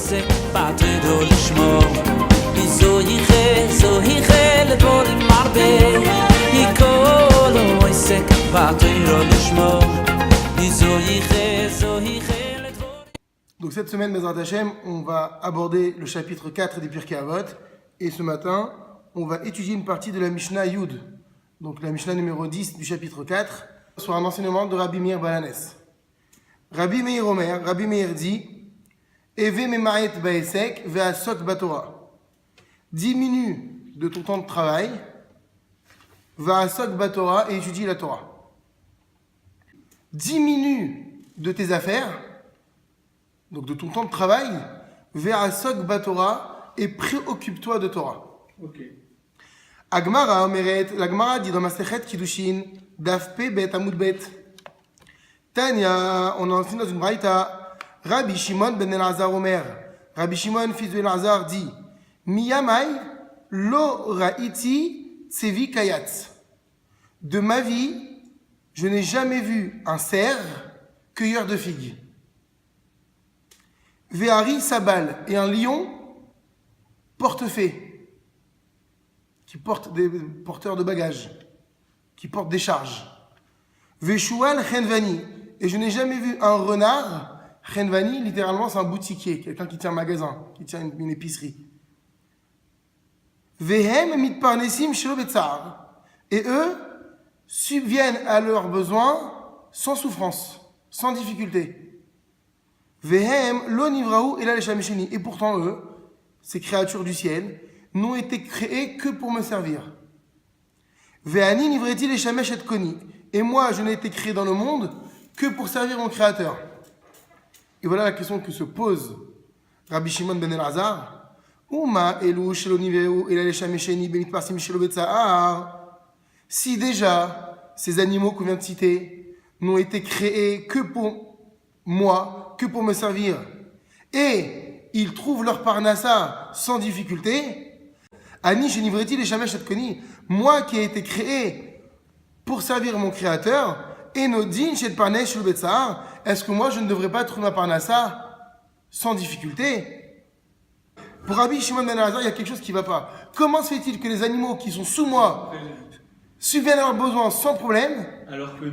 עוסק בתורה לשמו זוהי לכל מרבה כל עוסק בתורה לשמו זוהי Donc cette semaine, Bezrat Hashem, on va aborder le chapitre 4 des Pirkei Avot. Et ce matin, on va étudier une partie de la Mishnah Yud. Donc la Mishnah numéro 10 du chapitre 4, sur un enseignement de Rabbi Meir Balanes. Rabbi Meir dit Eve memaet baesek ve'asok batora. Diminue de ton temps de travail, ve'asok batora, et étudie la Torah. Diminue de tes affaires, donc de ton temps de travail, ve'asok batora, et préoccupe-toi de Torah. Okay. Agmara omeret, la Gemara dit dans Masechet Kiddushin, Daf Pe Bet Amud Bet. Tanya, on en finit dans une braïta. Rabbi Shimon ben Elazar Omer. Rabbi Shimon, fils de Elazar, dit Miyamai lo ra'iti tsevi kayatz. De ma vie, je n'ai jamais vu un cerf cueilleur de figues. Ve'ari sabal, et un lion porte-fée, qui porte des porteurs de bagages, qui porte des charges. Veshual chenvani, et je n'ai jamais vu un renard. Chenvani, littéralement, c'est un boutiquier, quelqu'un qui tient un magasin, qui tient une épicerie. Vehem mitparnesim shelo betzar, et eux subviennent à leurs besoins sans souffrance, sans difficulté. Vehem lo nivrahu ela leshamesheni, et pourtant eux, ces créatures du ciel, n'ont été créés que pour me servir. Ve'ani nivreti leshamesh et koni, et moi je n'ai été créé dans le monde que pour servir mon créateur. Et voilà la question que se pose Rabbi Shimon ben Elazar. Uma elu shelo nivreu ela leshamesheni bemitparsim shelo betzar. Si déjà ces animaux qu'on vient de citer n'ont été créés que pour moi, que pour me servir, et ils trouvent leur parnassa sans difficulté, Ani shenivreti leshamesh et koni, moi qui ai été créé pour servir mon créateur, et nodin shet parnes shel betzar, est-ce que moi je ne devrais pas trouver ma parnassa sans difficulté? Pour Rabbi Shimon ben Elazar, il y a quelque chose qui ne va pas. Comment se fait-il que les animaux qui sont sous moi subviennent à leurs besoins sans problème,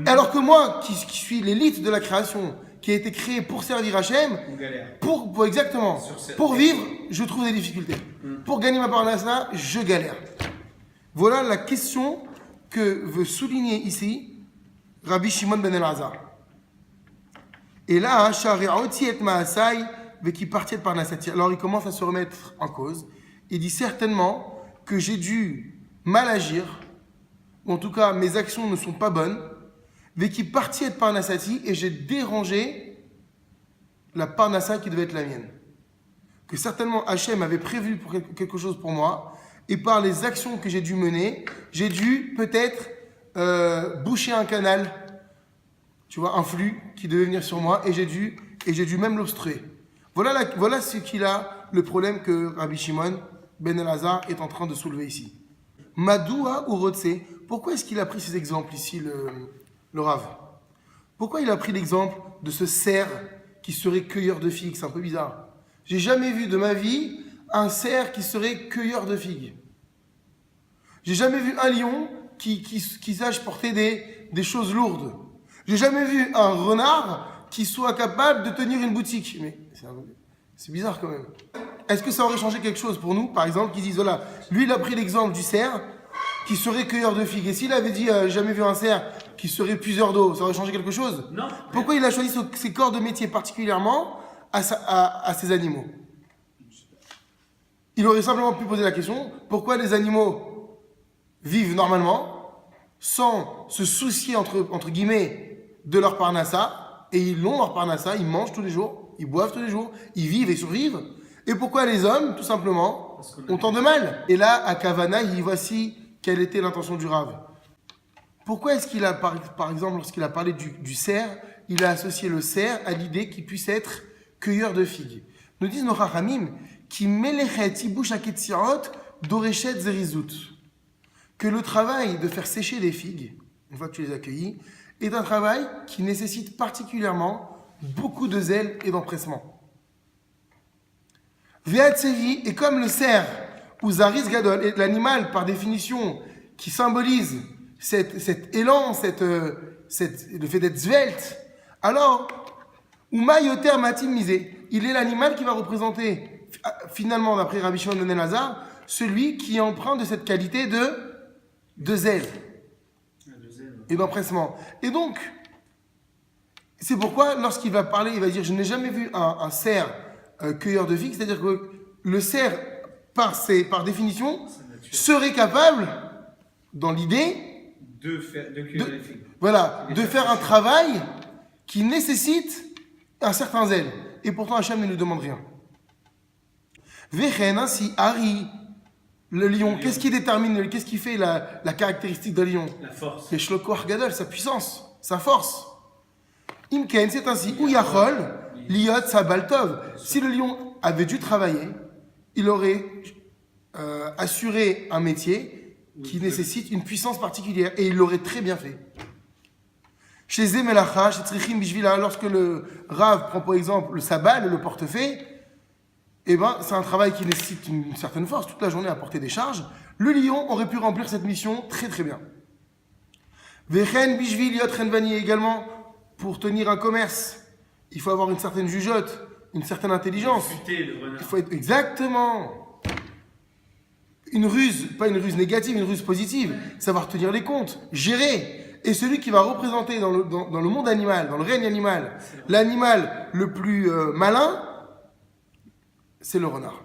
alors que moi, qui suis l'élite de la création, qui a été créé pour servir Hachem, exactement, pour vivre, je trouve des difficultés. Pour gagner ma parnassa, je galère. Voilà la question que veut souligner ici Rabbi Shimon ben Elazar. Et là, Shari'oti et Ma'asai, qui partit de parnassati. Alors il commence à se remettre en cause. Il dit certainement que j'ai dû mal agir, ou en tout cas mes actions ne sont pas bonnes, qui partit de parnassati, et j'ai dérangé la parnassa qui devait être la mienne. Que certainement Hachem avait prévu pour quelque chose pour moi, et par les actions que j'ai dû mener, j'ai dû peut-être boucher un canal, tu vois, un flux qui devait venir sur moi, et j'ai dû même l'obstruer. Voilà ce qu'il a, le problème que Rabbi Shimon ben Elazar est en train de soulever ici. Madoua ou Rotse, pourquoi est-ce qu'il a pris ces exemples ici, le Rav? Pourquoi il a pris l'exemple de ce cerf qui serait cueilleur de figues? C'est un peu bizarre. J'ai jamais vu de ma vie un cerf qui serait cueilleur de figues. J'ai jamais vu un lion qui sache porter des choses lourdes. J'ai jamais vu un renard qui soit capable de tenir une boutique. Mais c'est bizarre quand même. Est-ce que ça aurait changé quelque chose pour nous, par exemple, qui disent, voilà, lui il a pris l'exemple du cerf qui serait cueilleur de figues. Et s'il avait dit, jamais vu un cerf qui serait puiseur d'eau, ça aurait changé quelque chose? Non. Pourquoi il a choisi ses corps de métier particulièrement à ces animaux? Il aurait simplement pu poser la question, pourquoi les animaux vivent normalement, sans se soucier, entre guillemets, de leur parnassa, et ils l'ont leur parnassa, ils mangent tous les jours, ils boivent tous les jours, ils vivent et survivent. Et pourquoi les hommes, tout simplement, ont tant de mal? Et là, à Kavana, voici quelle était l'intention du Rav. Pourquoi est-ce qu'il a, par exemple, lorsqu'il a parlé du cerf, il a associé le cerf à l'idée qu'il puisse être cueilleur de figues? Nous disent nos Chachamim, qui melechet ibush haketzirot doreshet zerizut, que le travail de faire sécher les figues, une fois que tu les as cueillies, est un travail qui nécessite particulièrement beaucoup de zèle et d'empressement. Ve'atsevi, et comme le cerf, ou Zaris Gadol, est l'animal par définition qui symbolise cet élan, le fait d'être svelte, alors, Uma Yoter Matim Misé, il est l'animal qui va représenter, finalement, d'après Rabbi Shimon ben Elazar, celui qui est empreint de cette qualité de zèle et d'empressement. Et donc, c'est pourquoi, lorsqu'il va parler, il va dire, je n'ai jamais vu un cerf cueilleur de figues, c'est-à-dire que le cerf, par définition, serait capable, dans l'idée, de cueillir les figues. Voilà, de faire un travail qui nécessite un certain zèle. Et pourtant, Hachem ne lui demande rien. Vechen, ainsi, Hari, le lion, qu'est-ce qui détermine, qu'est-ce qui fait la caractéristique d'un lion? La force. Le Shlokoach Gadol, sa puissance, sa force. Imken, c'est ainsi, ou Yachol, Liot Sabaltov. Si le lion avait dû travailler, il aurait assuré un métier qui nécessite une puissance particulière, et il l'aurait très bien fait. Chez Zemelacha, chez Tzrichim Bishvila, lorsque le Rav prend par exemple le sabal, le portefeuille, eh ben, c'est un travail qui nécessite une certaine force, toute la journée à porter des charges. Le lion aurait pu remplir cette mission très très bien. Vechen Bishvil Yot Renvani également, pour tenir un commerce, il faut avoir une certaine jugeote, une certaine intelligence. Il faut être exactement une ruse, pas une ruse négative, une ruse positive, savoir tenir les comptes, gérer. Et celui qui va représenter dans le monde animal, dans le règne animal, l'animal le plus malin, c'est le renard.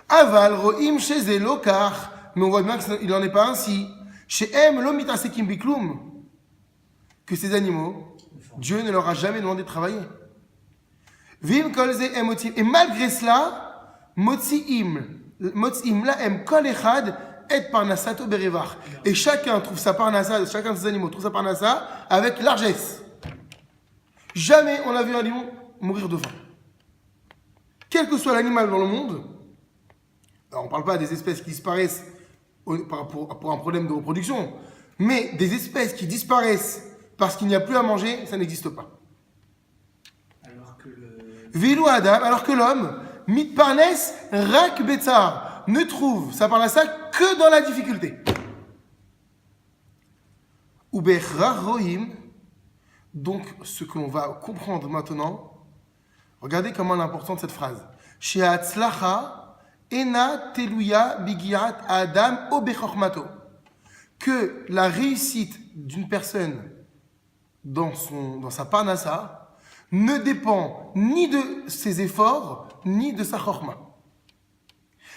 Aval ro'im chez lokar, mais on voit bien qu'il n'en est pas ainsi. Chez M l'omitasekim bikloum, que ces animaux, Dieu ne leur a jamais demandé de travailler. Vim kolze emotim, et malgré cela, motziim la em kol echad et parnassato berevach. Et chacun trouve sa parnassa, chacun de ces animaux trouve sa parnassa avec largesse. Jamais on a vu un lion mourir de faim. Quel que soit l'animal dans le monde, alors on ne parle pas des espèces qui disparaissent pour un problème de reproduction, mais des espèces qui disparaissent parce qu'il n'y a plus à manger, ça n'existe pas. Vilou Adam, alors que l'homme, mitparnes rak betzar, ne trouve sa parnassa que dans la difficulté. Ou bechrar rohim, donc ce que l'on va comprendre maintenant, regardez comment est importante cette phrase. She'atzlacha ena teluya bigiat adam o bechormato. Que la réussite d'une personne dans sa parnassa ne dépend ni de ses efforts, ni de sa chorma.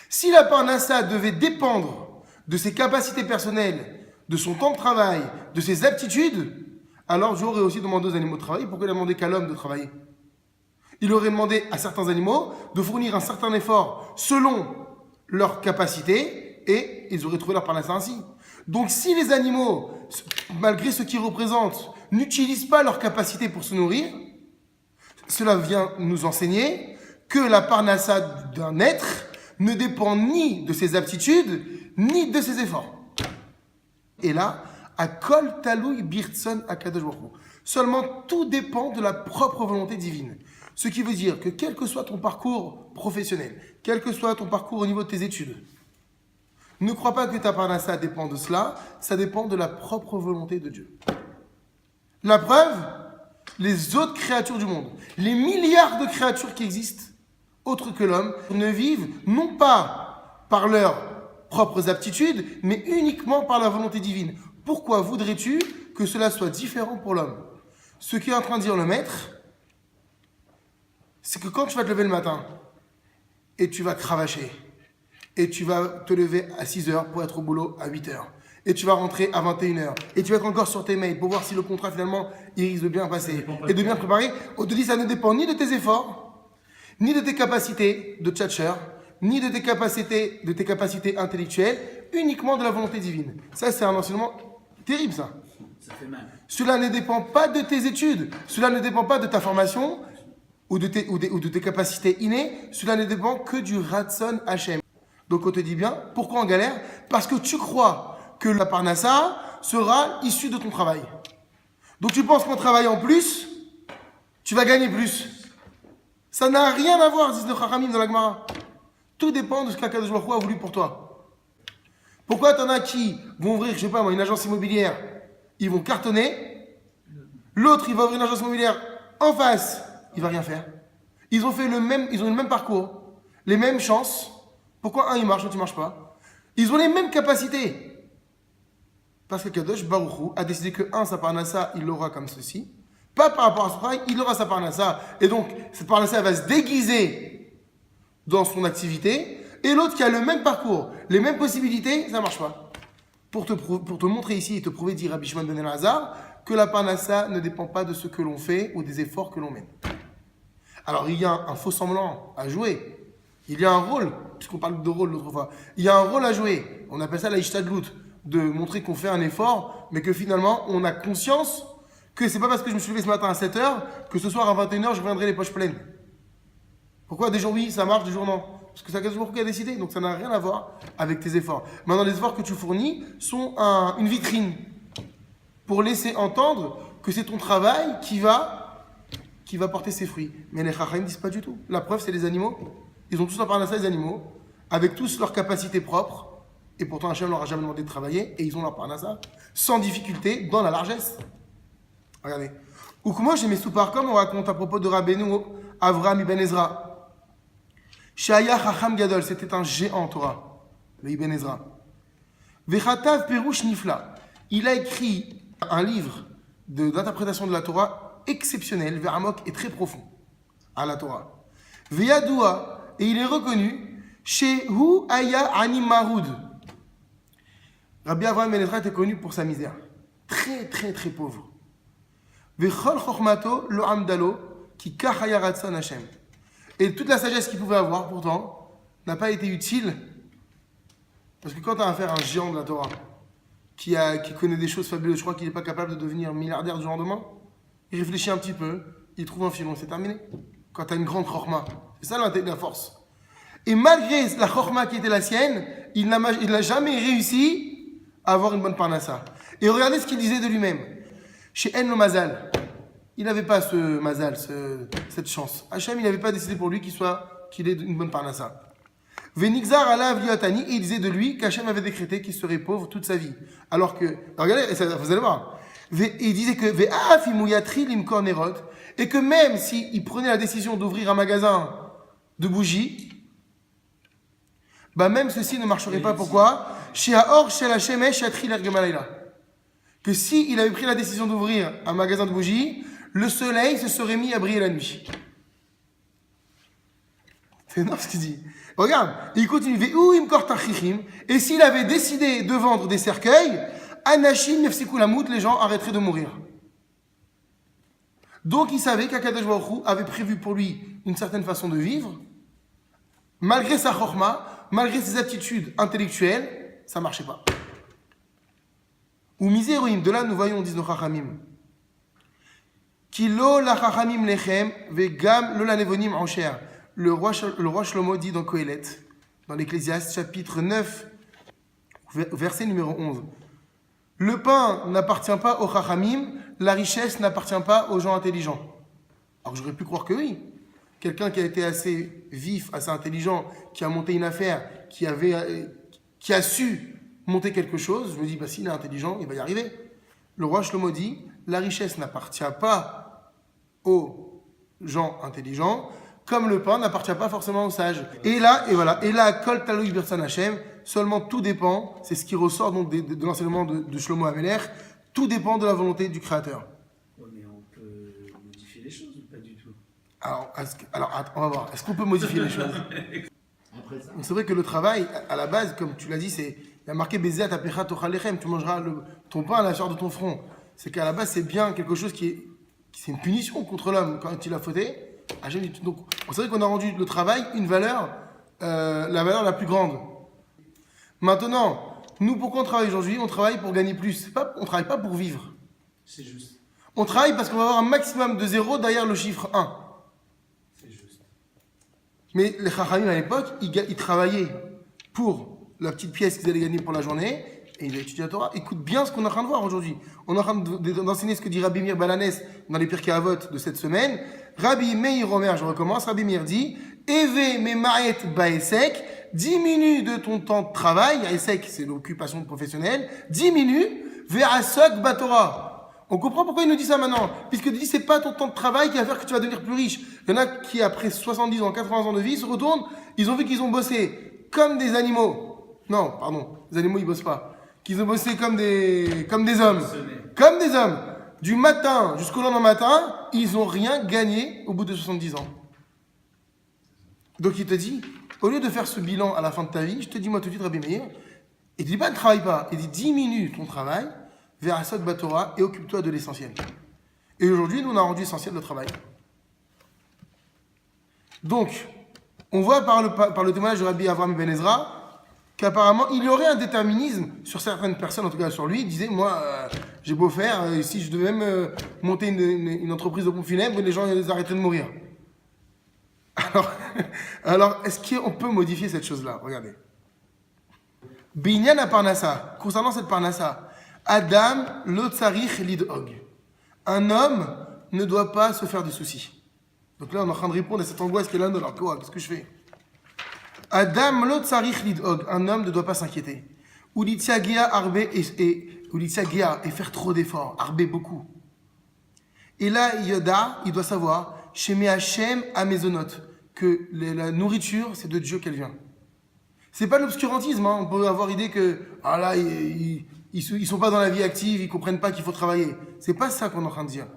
Si la parnassa devait dépendre de ses capacités personnelles, de son temps de travail, de ses aptitudes, alors Dieu aurait aussi demandé aux animaux de travailler. Pourquoi il a demandé qu'à l'homme de travailler? Il aurait demandé à certains animaux de fournir un certain effort selon leurs capacités et ils auraient trouvé leur parnassa ainsi. Donc si les animaux, malgré ce qu'ils représentent, n'utilisent pas leur capacité pour se nourrir, cela vient nous enseigner que la parnassa d'un être ne dépend ni de ses aptitudes, ni de ses efforts. Et là, à kol taloui birtson akadosh baruch hu. Seulement tout dépend de la propre volonté divine. Ce qui veut dire que quel que soit ton parcours professionnel, quel que soit ton parcours au niveau de tes études, ne crois pas que ta parnassa dépend de cela, ça dépend de la propre volonté de Dieu. La preuve, les autres créatures du monde, les milliards de créatures qui existent, autres que l'homme, ne vivent non pas par leurs propres aptitudes, mais uniquement par la volonté divine. Pourquoi voudrais-tu que cela soit différent pour l'homme? Ce qu'est en train de dire le maître, c'est que quand tu vas te lever le matin, et tu vas cravacher, et tu vas te lever à 6h pour être au boulot à 8h, et tu vas rentrer à 21h, et tu vas être encore sur tes mails pour voir si le contrat finalement il risque de bien passer, et de bien préparer, on te dit ça ne dépend ni de tes efforts, ni de tes capacités de tchatcheur, ni de tes capacités intellectuelles, uniquement de la volonté divine. Ça, c'est un enseignement terrible, ça. Ça fait mal. Cela ne dépend pas de tes études, cela ne dépend pas de ta formation ou de tes capacités innées, cela ne dépend que du Ratson Hachem. Donc on te dit bien, pourquoi en galère? Parce que tu crois que la parnassa sera issue de ton travail. Donc tu penses qu'en travaillant plus, tu vas gagner plus. Ça n'a rien à voir, disent le Chachamim dans la Gemara. Tout dépend de ce qu'Akadosh Baruch Hu a voulu pour toi. Pourquoi t'en as qui vont ouvrir, je sais pas moi, une agence immobilière, ils vont cartonner, l'autre il va ouvrir une agence immobilière en face, il va rien faire. Ils ont eu le même parcours, les mêmes chances. Pourquoi un il marche, l'autre il marche pas? Ils ont les mêmes capacités. Parce que Kadosh Baruch Hu a décidé que un sa parnassa, il l'aura comme ceci. Pas par rapport à son travail, il aura sa parnassa. Et donc, cette parnassa va se déguiser dans son activité. Et l'autre qui a le même parcours, les mêmes possibilités, ça ne marche pas. Pour te montrer ici et te prouver, dit Rabbi Shimon ben Elazar, que la parnassa ne dépend pas de ce que l'on fait ou des efforts que l'on mène. Alors, il y a un faux semblant à jouer. Il y a un rôle, puisqu'on parle de rôle l'autre fois. Il y a un rôle à jouer. On appelle ça la ishtadlut, de montrer qu'on fait un effort, mais que finalement, on a conscience que c'est pas parce que je me suis levé ce matin à 7h que ce soir à 21h, je reviendrai les poches pleines. Pourquoi des jours oui, ça marche, des jours non? Parce que c'est Akadosh Baruch Hu qui a décidé, donc ça n'a rien à voir avec tes efforts. Maintenant, les efforts que tu fournis sont une vitrine pour laisser entendre que c'est ton travail qui va porter ses fruits. Mais les Chachamim ne disent pas du tout. La preuve, c'est les animaux. Ils ont tous en parlé à ça, les animaux, avec tous leurs capacités propres, et pourtant Hachem leur a jamais demandé de travailler, et ils ont leur parnassa sans difficulté dans la largesse. Regardez. Ou comment chez Mesoupar, comme on raconte à propos de Rabbeinu Avraham ibn Ezra. Shaya Chacham Gadol, c'était un géant Torah, le Ibn Ezra. Vechatav Perush Nifla, il a écrit un livre d'interprétation de la Torah exceptionnel, Veramok et très profond à la Torah. Veyadoua, et il est reconnu chez Hu Aya Anim Maroud. Rabbi Avraham ben Ezra était connu pour sa misère, très très très pauvre. Vechol Chochmato Lo Amdalo Ki Kachaya Ratzon Hashem. Et toute la sagesse qu'il pouvait avoir, pourtant, n'a pas été utile. Parce que quand tu as affaire à un géant de la Torah, qui connaît des choses fabuleuses, je crois qu'il n'est pas capable de devenir milliardaire du jour au lendemain, il réfléchit un petit peu, il trouve un filon, c'est terminé. Quand tu as une grande chorma, c'est ça la force. Et malgré la chorma qui était la sienne, il n'a jamais réussi à avoir une bonne parnassa. Et regardez ce qu'il disait de lui-même. Chez En Mazal, il n'avait pas ce mazal, cette chance. Hachem, il n'avait pas décidé pour lui qu'il ait une bonne parnassa. Venixar alav liotani, et il disait de lui qu'Hachem avait décrété qu'il serait pauvre toute sa vie. Alors que, regardez, vous allez voir, il disait que et que même s'il prenait la décision d'ouvrir un magasin de bougies, bah même ceci ne marcherait pas. Pourquoi? Que s'il avait pris la décision d'ouvrir un magasin de bougies, le soleil se serait mis à briller la nuit. C'est énorme ce qu'il dit. Regarde, il continue. Et s'il avait décidé de vendre des cercueils, Anashim Nefsikou Lamout, les gens arrêteraient de mourir. Donc il savait qu'Akadosh Baruch Hu avait prévu pour lui une certaine façon de vivre. Malgré sa chorma, malgré ses aptitudes intellectuelles, ça ne marchait pas. Ou miséroïm, de là nous voyons, disent nos chachamim. Kilo la chachamim lechem vegam lo la nevonim ancher. Le roi Shlomo dit dans Kohelet, dans l'Ecclésiaste, chapitre 9, verset numéro 11. Le pain n'appartient pas aux chachamim, la richesse n'appartient pas aux gens intelligents. Alors j'aurais pu croire que oui. Quelqu'un qui a été assez vif, assez intelligent, qui a monté une affaire, qui a su monter quelque chose, je me dis, bah, s'il est intelligent, il va y arriver. Le roi Shlomo dit, la richesse n'appartient pas aux gens intelligents, comme le pain n'appartient pas forcément aux sages. Et là, Kol Taloui Birsan Hashem, seulement tout dépend, c'est ce qui ressort donc de l'enseignement de Shlomo Amelech, tout dépend de la volonté du Créateur. Oui, mais on peut modifier les choses ou pas du tout? Alors, on va voir, est-ce qu'on peut modifier les choses? C'est vrai que le travail, à la base, comme tu l'as dit, il y a marqué Bezat Apechat Tochalechem, tu mangeras ton pain à la sueur de ton front. C'est qu'à la base, c'est bien quelque chose c'est une punition contre l'homme quand il a fauté. Donc, c'est vrai qu'on a rendu le travail une valeur, la valeur la plus grande. Maintenant, nous, pourquoi on travaille aujourd'hui? On travaille pour gagner plus. On ne travaille pas pour vivre. C'est juste. On travaille parce qu'on va avoir un maximum de 0 derrière le chiffre 1. C'est juste. Mais les chachamim à l'époque, ils travaillaient pour la petite pièce qu'ils allaient gagner pour la journée et il a étudié la Torah, écoute bien ce qu'on est en train de voir aujourd'hui. On est en train d'enseigner ce que dit Rabbi Meir Balanes dans les Pirkei Avot de cette semaine. Rabbi Meir Omer, je recommence, Rabbi Meir dit Eve memaet baesek, diminue de ton temps de travail, Esek c'est l'occupation professionnelle, diminue vers Asok Batora. On comprend pourquoi il nous dit ça maintenant, puisque il dit c'est pas ton temps de travail qui va faire que tu vas devenir plus riche. Il y en a qui après 70 ans, 80 ans de vie se retournent, ils ont vu qu'ils ont bossé comme des animaux. Non, pardon, les animaux ils bossent pas. Qu'ils ont bossé comme des hommes. Comme des hommes. Du matin jusqu'au lendemain matin, ils ont rien gagné au bout de 70 ans. Donc il te dit, au lieu de faire ce bilan à la fin de ta vie, je te dis moi tout de suite Rabbi Meir, il dit pas ne travaille pas, il dit diminue ton travail vers Asok Batora et occupe-toi de l'essentiel. Et aujourd'hui, nous on a rendu essentiel le travail. Donc, on voit par le témoignage de Rabbi Avraham Ben Ezra qu'apparemment il y aurait un déterminisme sur certaines personnes, en tout cas sur lui. Il disait moi j'ai beau faire, si je devais même monter une entreprise de pompes funèbres, les gens ils arrêteraient de mourir. Alors est-ce qu'on peut modifier cette chose-là? Regardez. Binyan à Parnassa, concernant cette Parnassa, Adam lo tsarich lid'og. Un homme ne doit pas se faire de soucis. Donc là on est en train de répondre à cette angoisse qu'elle a dans leur quoi, qu'est-ce que je fais? Adam lo tsarich lid'og, un homme ne doit pas s'inquiéter. Ulitsagia arbe et faire trop d'efforts, arbe beaucoup. Et là Yoda, il doit savoir Sheme Hashem amezonot, que la nourriture c'est de Dieu qu'elle vient. C'est pas l'obscurantisme, hein. On peut avoir idée que ah là ils sont pas dans la vie active, ils comprennent pas qu'il faut travailler. C'est pas ça qu'on est en train de dire.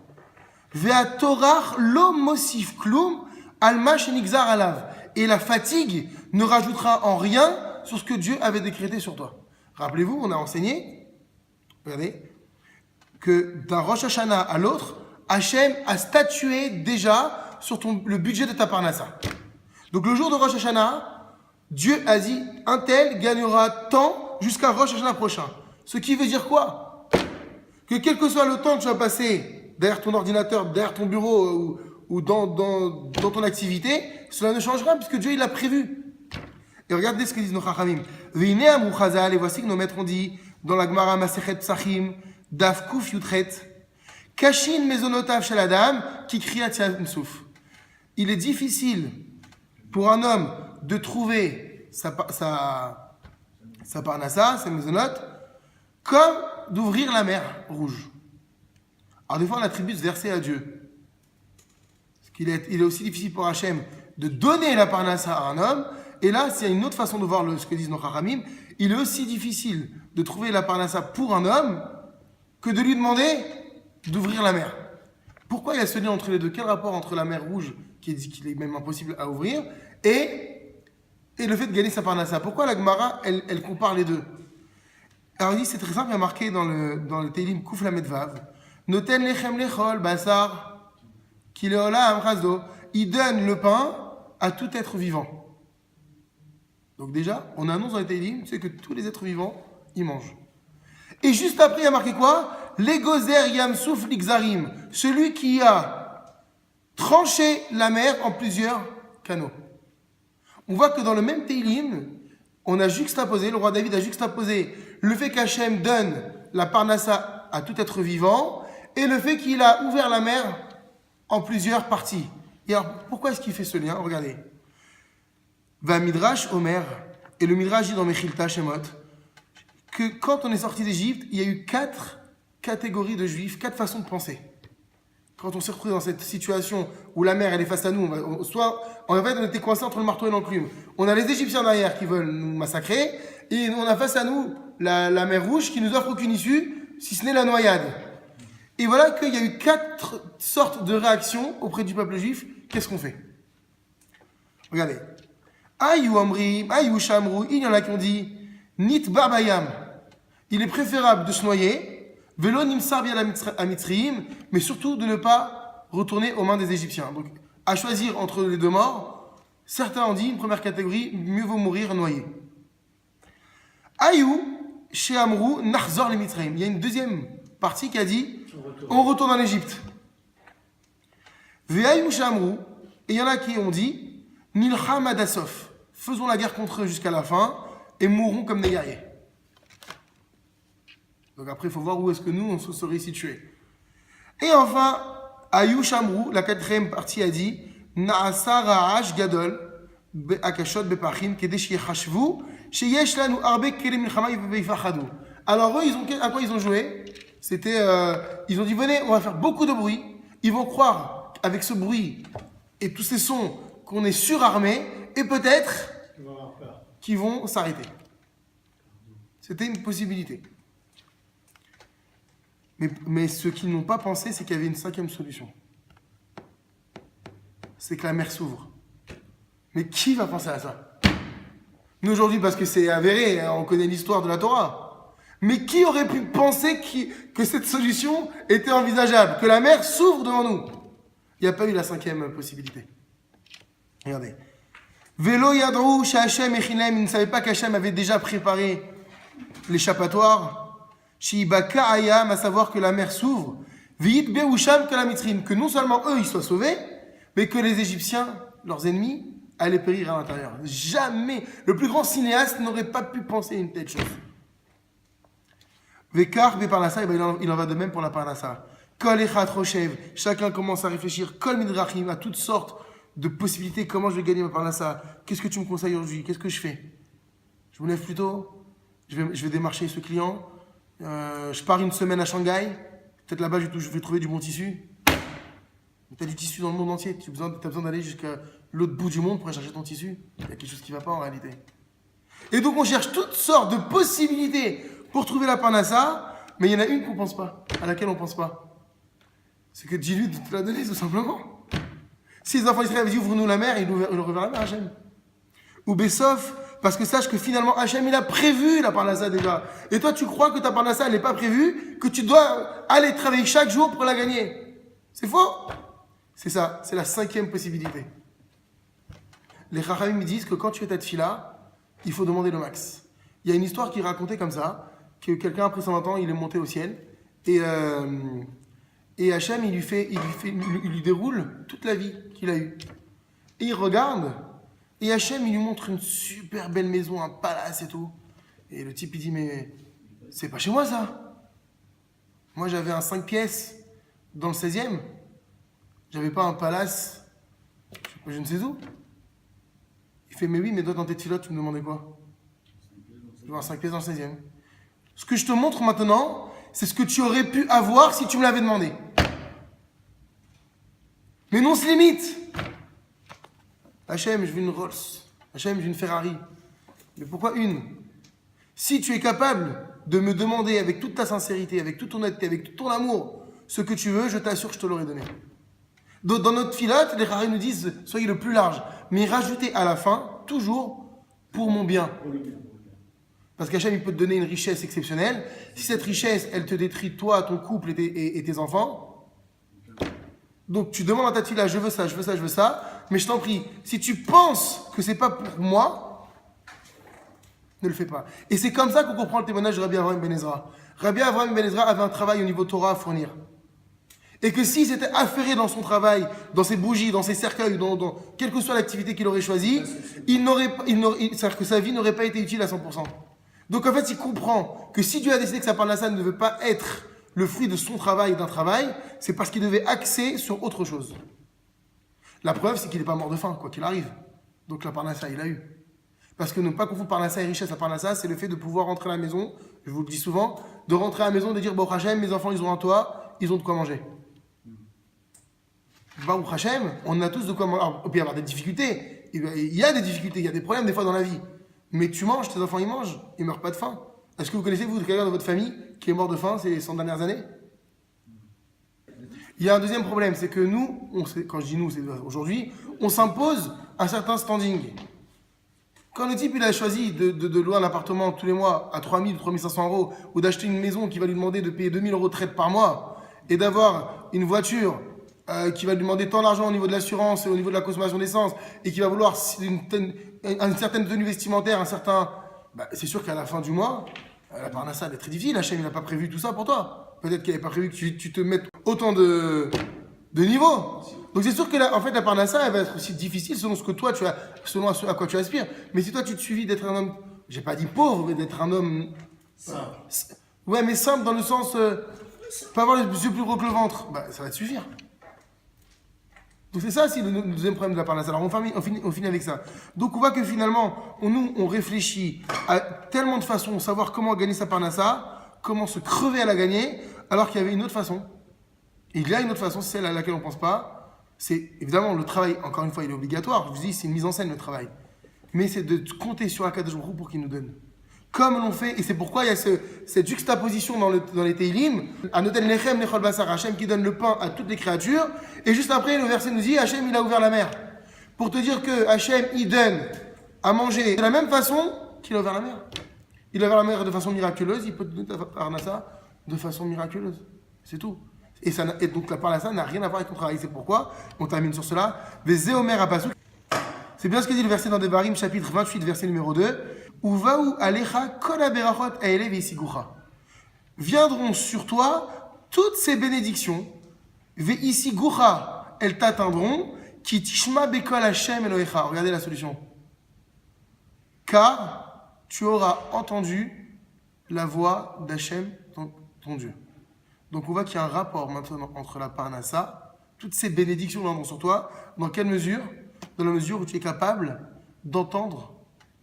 Vea torach lo mosif klum alma shenigzar alav. Et la fatigue ne rajoutera en rien sur ce que Dieu avait décrété sur toi. Rappelez-vous, on a enseigné, regardez, que d'un Rosh Hashanah à l'autre, Hachem a statué déjà sur le budget de ta parnassa. Donc le jour de Rosh Hashanah, Dieu a dit, un tel gagnera tant jusqu'à Rosh Hashanah prochain. Ce qui veut dire quoi? Que quel que soit le temps que tu vas passer derrière ton ordinateur, derrière ton bureau ou dans ton activité, cela ne changera puisque Dieu il l'a prévu. Et regardez ce que disent nos Chachamim. V'hinei amru Chazal, et voici que nos maîtres ont dit dans la Gemara Masechet Psachim, Daf Kuf Yutret, Kashin mezonotav shel Adam, ki kriyat Yamsuf. Il est difficile pour un homme de trouver sa parnassa, sa maisonnote, comme d'ouvrir la mer rouge. Alors des fois on attribue ce verset à Dieu. Parce qu'il est aussi difficile pour Hachem de donner la parnassa à un homme. Et là, s'il y a une autre façon de voir ce que disent nos Chachamim, il est aussi difficile de trouver la parnassa pour un homme que de lui demander d'ouvrir la mer. Pourquoi il y a ce lien entre les deux? Quel rapport entre la mer rouge, qui dit qu'il est même impossible à ouvrir, et le fait de gagner sa parnassa? Pourquoi la Gemara, elle compare les deux? Alors il dit, c'est très simple, il y a marqué dans le Teilim Kuf Lamed Vav, Noten lechem lechol basar kileola amrazo, il donne le pain à tout être vivant. Donc déjà, on annonce dans les Teilim, c'est que tous les êtres vivants, ils mangent. Et juste après, il y a marqué quoi? Legozer yamsuf ligzarim, celui qui a tranché la mer en plusieurs canaux. On voit que dans le même Teilim, on a juxtaposé, le roi David a juxtaposé le fait qu'Hachem donne la parnassa à tout être vivant et le fait qu'il a ouvert la mer en plusieurs parties. Et alors, pourquoi est-ce qu'il fait ce lien? Regardez. Va Midrash Omer, et le Midrash dit dans Mechilta Shemot, que quand on est sorti d'Égypte, il y a eu 4 catégories de juifs, 4 façons de penser. Quand on s'est retrouvé dans cette situation où la mer elle est face à nous, on était coincé entre le marteau et l'enclume. On a les Égyptiens derrière qui veulent nous massacrer, et on a face à nous la mer Rouge qui nous offre aucune issue, si ce n'est la noyade. Et voilà qu'il y a eu 4 sortes de réactions auprès du peuple juif. Qu'est-ce qu'on fait? Regardez. Ayou Amri, Ayou Shamrou, il y en a qui ont dit Nit Barbayam. Il est préférable de se noyer, Velo Nimsar bien à Mitzriim, mais surtout de ne pas retourner aux mains des Égyptiens. Donc, à choisir entre les deux morts, certains ont dit, une première catégorie, mieux vaut mourir noyé. Ayou, chez Amrou, Nachzor les Mitzriim. Il y a une deuxième partie qui a dit on retourne en Égypte. Ve'ayou chez Amrou, et il y en a qui ont dit Nilcham Adasof, faisons la guerre contre eux jusqu'à la fin et mourrons comme des guerriers. Donc après, il faut voir où est-ce que nous, on se serait situé. Et enfin, Ayush Amrou, la quatrième partie, a dit Naasa Ra'ash Gadol Akashot Bepachim Kedesh Yechashvu Sheyesh Lanu Arbe Kelim Milchama Yifachadu. Alors eux, à quoi ils ont joué? C'était, ils ont dit venez, on va faire beaucoup de bruit. Ils vont croire avec ce bruit et tous ces sons qu'on est surarmé et peut-être qu'ils vont s'arrêter. C'était une possibilité. Mais ce qu'ils n'ont pas pensé, c'est qu'il y avait une cinquième solution. C'est que la mer s'ouvre. Mais qui va penser à ça? Nous aujourd'hui, parce que c'est avéré, on connaît l'histoire de la Torah. Mais qui aurait pu penser que cette solution était envisageable? Que la mer s'ouvre devant nous? Il n'y a pas eu la cinquième possibilité. Regardez. Velo yadrou sh'Hashem echinem, ils ne savaient pas qu'Hashem avait déjà préparé l'échappatoire. Shi'ibaka ayam, à savoir que la mer s'ouvre. V'yit be'usham kalamitrim, que non seulement eux ils soient sauvés, mais que les Égyptiens, leurs ennemis, allaient périr à l'intérieur. Jamais le plus grand cinéaste n'aurait pas pu penser une telle chose. Vekar be'parnassa, il en va de même pour la parnassa. Kol echat roshev, chacun commence à réfléchir. Kol midrachim, à toutes sortes de possibilités. Comment je vais gagner ma parnassa? Qu'est-ce que tu me conseilles aujourd'hui? Qu'est-ce que je fais? Je me lève plus tôt. Je vais démarcher ce client. Je pars une semaine à Shanghai. Peut-être là-bas, je vais trouver du bon tissu. Tu as du tissu dans le monde entier. Tu as besoin d'aller jusqu'à l'autre bout du monde pour aller chercher ton tissu. Il y a quelque chose qui ne va pas en réalité. Et donc, on cherche toutes sortes de possibilités pour trouver la parnassa. Mais il y en a une qu'on ne pense pas, à laquelle on ne pense pas. C'est que Dieu te l'a donné, tout simplement. Si les enfants d'Israël disent ouvre-nous la mer, il ouvre la mer, Hachem. Ou Bessof, parce que sache que finalement Hachem il a prévu la parnassa déjà. Et toi tu crois que ta parnassa elle n'est pas prévue, que tu dois aller travailler chaque jour pour la gagner. C'est faux. C'est ça, c'est la cinquième possibilité. Les Chachamim me disent que quand tu fais ta tefila, il faut demander le max. Il y a une histoire qui est racontée comme ça, que quelqu'un après 120 ans il est monté au ciel et Hachem il lui déroule toute la vie qu'il a eue. Et il regarde. Et Hachem, il lui montre une super belle maison, un palace et tout. Et le type, il dit, mais c'est pas chez moi, ça. Moi, j'avais un 5 pièces dans le 16e. J'avais pas un palace, je ne sais où. Il fait, mais oui, mais toi, dans tes filottes, tu me demandais quoi? Je veux un 5 pièces dans le 16e. Ce que je te montre maintenant, c'est ce que tu aurais pu avoir si tu me l'avais demandé. Mais non, c'est limite. Hachem, je veux une Rolls. Hachem, je veux une Ferrari. Mais pourquoi une? Si tu es capable de me demander avec toute ta sincérité, avec toute ton honnêteté, avec tout ton amour, ce que tu veux, je t'assure que je te l'aurais donné. Dans notre filote, les Chachamim nous disent, soyez le plus large. Mais rajoutez à la fin, toujours, pour mon bien. Parce qu'Hachem, il peut te donner une richesse exceptionnelle. Si cette richesse, elle te détruit toi, ton couple et tes enfants, donc tu demandes à ta fille là, je veux ça, je veux ça, je veux ça, mais je t'en prie, si tu penses que c'est pas pour moi, ne le fais pas. Et c'est comme ça qu'on comprend le témoignage de Rabbi Avraham Ben Ezra. Rabbi Avraham Ben Ezra avait un travail au niveau Torah à fournir. Et que s'il s'était affairé dans son travail, dans ses bougies, dans ses cercueils, dans quelle que soit l'activité qu'il aurait choisie, c'est-à-dire que sa vie n'aurait pas été utile à 100%. Donc en fait, il comprend que si Dieu a décidé que sa parnassa ne veut pas être le fruit de son travail, d'un travail, c'est parce qu'il devait axer sur autre chose. La preuve, c'est qu'il n'est pas mort de faim, quoi qu'il arrive. Donc la parnassa, il a eu. Parce que ne pas confondre parnassa et richesse, la parnassa, c'est le fait de pouvoir rentrer à la maison, je vous le dis souvent, de rentrer à la maison, de dire, Baruch Hashem, mes enfants, ils ont un toit, ils ont de quoi manger. Baruch Hashem, on a tous de quoi manger. Alors, il peut y avoir des difficultés. Il y a des difficultés, il y a des problèmes des fois dans la vie. Mais tu manges, tes enfants, ils mangent, ils ne meurent pas de faim. Est-ce que vous connaissez, vous, quelqu'un dans votre famille qui est mort de faim ces 100 dernières années? Il y a un deuxième problème, c'est que nous, quand je dis nous, c'est aujourd'hui, on s'impose un certain standing. Quand le type il a choisi de louer un appartement tous les mois à 3 000 ou 3 500 euros, ou d'acheter une maison qui va lui demander de payer 2 000 euros de traite par mois, et d'avoir une voiture qui va lui demander tant d'argent au niveau de l'assurance et au niveau de la consommation d'essence, et qui va vouloir une certaine tenue vestimentaire, c'est sûr qu'à la fin du mois, la parnassa elle est très difficile. Hachem il n'a pas prévu tout ça pour toi. Peut-être qu'il n'avait pas prévu que tu te mettes autant de niveaux. Donc c'est sûr que la parnassa elle va être aussi difficile selon ce que toi selon à quoi tu aspires. Mais si toi tu te suivis d'être un homme, j'ai pas dit pauvre, mais d'être un homme Ouais, mais simple dans le sens, pas avoir les yeux plus gros que le ventre, bah ça va te suffire. Donc c'est ça aussi le deuxième problème de la parnasse. Alors on finit avec ça. Donc on voit que finalement, on réfléchit à tellement de façons, savoir comment gagner sa parnassa, comment se crever à la gagner, alors qu'il y avait une autre façon. Et il y a une autre façon, c'est celle à laquelle on ne pense pas. C'est évidemment le travail, encore une fois, il est obligatoire. Je vous dis, c'est une mise en scène le travail. Mais c'est de compter sur Akadosh Baruch Hu pour qu'il nous donne. Comme l'on fait, et c'est pourquoi il y a cette juxtaposition dans les Teilim, Anoten Lechem Lechol Basar, Hachem qui donne le pain à toutes les créatures, et juste après, le verset nous dit, Hachem il a ouvert la mer. Pour te dire que Hachem il donne à manger de la même façon qu'il a ouvert la mer. Il a ouvert la mer de façon miraculeuse, il peut te donner ta parnassa de façon miraculeuse. C'est tout. Et donc la parnassa n'a rien à voir avec ton travail. C'est pourquoi, on termine sur cela, Vezé Omer Apasuk. C'est bien ce que dit le verset dans Devarim, chapitre 28, verset numéro 2. Uvaou alecha kol haberachot haele veisigucha. Viendront sur toi toutes ces bénédictions, veisigucha, elles t'atteindront, ki tishma bekol Hashem Elohecha. Regardez la solution. Car tu auras entendu la voix d'Hachem, ton Dieu. Donc on voit qu'il y a un rapport maintenant entre la parnassa, toutes ces bénédictions viendront sur toi. Dans quelle mesure? Dans la mesure où tu es capable d'entendre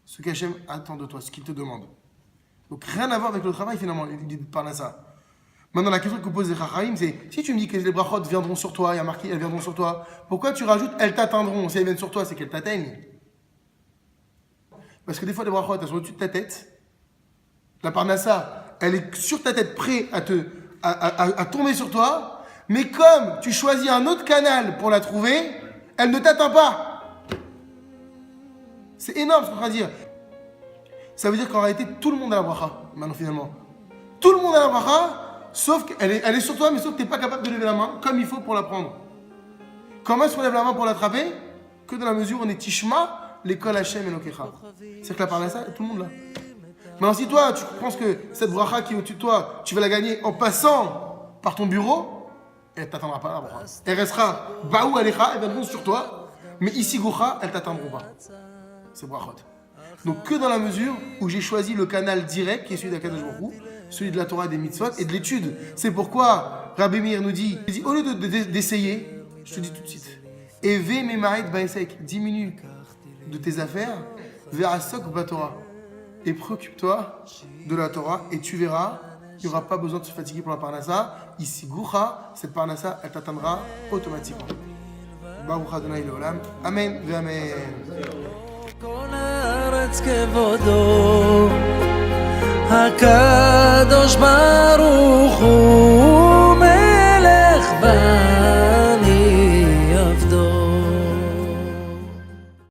ce qu'Hachem attend de toi, ce qu'il te demande. Donc rien à voir avec le travail finalement, il dit de parnassa. Maintenant la question que pose les Chachamim, c'est si tu me dis que les brachot viendront sur toi, il y a marqué elles viendront sur toi, pourquoi tu rajoutes elles t'atteindront? Si elles viennent sur toi, c'est qu'elles t'atteignent. Parce que des fois les brachot elles sont au-dessus de ta tête. La parnassa, elle est sur ta tête, prête à tomber sur toi, mais comme tu choisis un autre canal pour la trouver, elle ne t'atteint pas. C'est énorme ce qu'on va dire. Ça veut dire qu'en réalité, tout le monde a la bracha, maintenant finalement. Tout le monde a la bracha, sauf qu'elle est sur toi, mais sauf que tu n'es pas capable de lever la main comme il faut pour la prendre. Comment est-ce qu'on lève la main pour l'attraper? Que dans la mesure où on est tishma, l'école Hachem et l'okecha. C'est que la parnassa, tout le monde l'a. Maintenant, si toi, tu penses que cette bracha qui est au-dessus de toi, tu vas la gagner en passant par ton bureau, elle ne t'atteindra pas la bracha. Elle restera baou alecha, elle viendront sur toi, mais ici gocha, elles ne t'atteindront pas. C'est brachot. Donc que dans la mesure où j'ai choisi le canal direct qui est celui d'Akadosh Baruch Hu, celui de la Torah et des mitzvot et de l'étude. C'est pourquoi Rabbi Meir nous dit, au lieu d'essayer, je te dis tout de suite, Eve memaït baesek, diminue de tes affaires vers Asok Batorah et préoccupe-toi de la Torah et tu verras, il n'y aura pas besoin de se fatiguer pour la parnassa. Ici Goucha, cette parnassa, elle t'atteindra automatiquement. Baruch Adonai Leolam. Amen ve amen. כל הארץ כבודו, הקדוש ברוך הוא